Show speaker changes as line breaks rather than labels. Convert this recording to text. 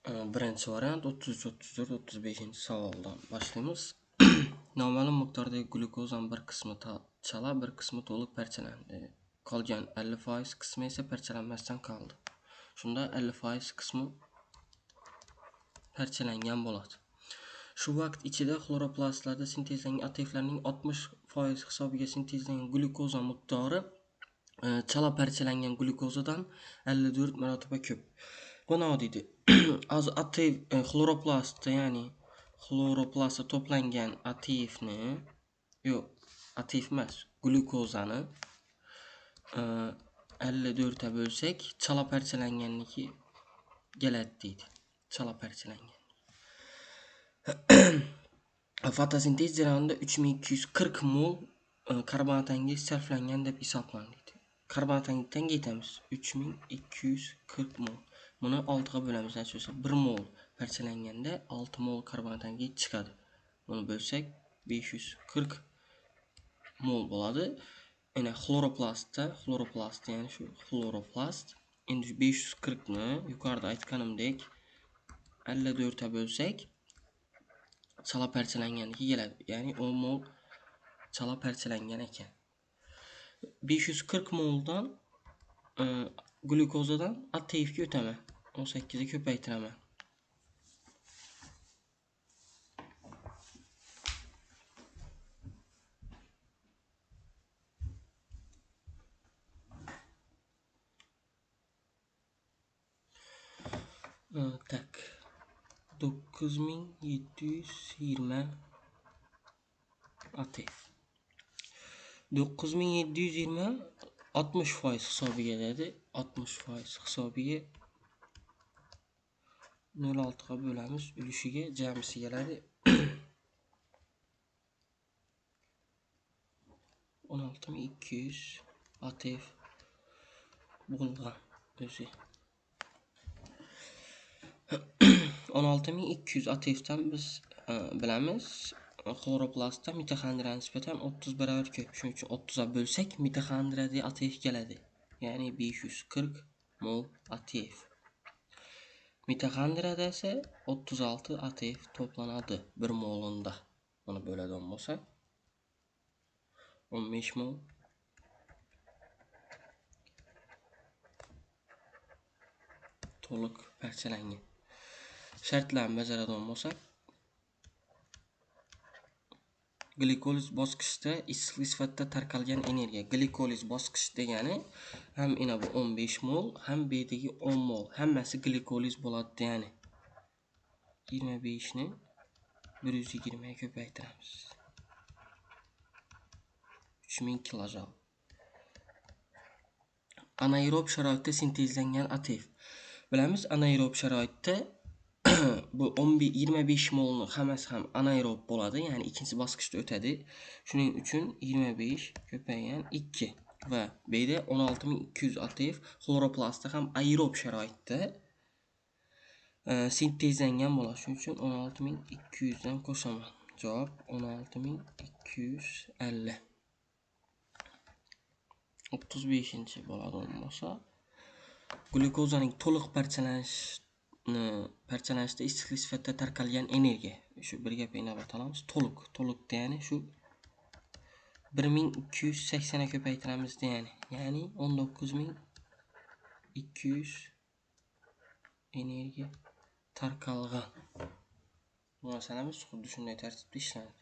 Birinchi variant 33, 34, 35 savoldan başlayımız. Noma'lum miqdordagi glukozanın bir qismi chala, bir qismi to'liq parchalandi. Qolgan 50% qismi esa parchalanmasdan qoldi. Shunda 50% qismi parchalangan bo'ladi. Shu vaqt ichida xloroplastlarda sintezlangan ATFlarning 60% hisobiga sintezlangan glukozan miqdori chala parchalangan glukozadan 54 marotaba ko'p. Bu nima deydi? Az ATF xloroplastda, ya'ni xloroplastda to'plangan ATFni, ATF emas, glukozani 54 ta bölsek chala parchalanganniki keladi deydi. Chala parchalangan. Fotosintez jarayonida 3240 mol karbonat angidrid sarflangan deb hisoblanadi. Karbonat angidriddan ketamiz. 3240 mol. Buni 6 ga bo'lamiz. Asosan 1 mol parchalanganda 6 mol karbonat angidrid chiqadi. Buni bo'lsak 540 mol bo'ladi. Yana xloroplast, ya'ni shu xloroplast. Endi 540 ni yuqorida aytganimdek 54 ta bo'lsak chala parchalanganiga keladi. Ya'ni 10 mol chala parchalangan ekan. 540 moldan glukozadan ATF ga o'taman. 18 ga ko'paytiraman. Tak. 9720 ATF. 9720 60% hisobiga dedi. 60% hisobiga 0.6 ga bo'lamiz. Ulushiga jamisi keladi. 16200 ATF bo'lgan o'zi. 16200 ATFdan biz bilamiz, xloroplastda mitoxondriya nisbatan 30 barobar ko'p. Shuning uchun 30 ga bo'lsak mitoxondriyada ATF keladi. Ya'ni 540 mol ATF. Mitoxondriyada esa 36 ATF to'planadi 1 molunda. Buni bo'ladigan bo'lsa 15 mol to'liq parchalangan. Shartlarni bajaradigan bo'lsak, glikoliz bosqichida issiqlik sifatida tarqalgan energiya. Glikoliz bosqichi degani ham ina bu 15 mol, ham bu yerdagi 10 mol. Hammasi glikoliz bo'ladi, ya'ni 25 ni 120 ga ko'paytiramiz. 3000 kilojul. Anaerob sharoitda sintezlangan ATF. Bilamiz, anaerob sharoitda bu 25 molni hammasi ham anaerob bo'ladi, ya'ni ikkinchi bosqichda o'tadi. Shuning uchun 25 ko'paygan 2 va bu yerda 16200 ATF xloroplastda ham aerob sharoitda sintezlangan bo'ladi. Shuning uchun 16200 dan qo'shaman. Javob 16250. 35-chi bo'ladigan bo'lsa, glukozaning to'liq parchalanishda issiqlik sifatida tarqalgan energiya. Shu bir gap inab atalamiz. To'liq degani shu 1280 ga ko'paytiramiz degani. Ya'ni 19200 energiya tarqalgan. Bu masalamiz xuddi shunday tartibda ishlanadi.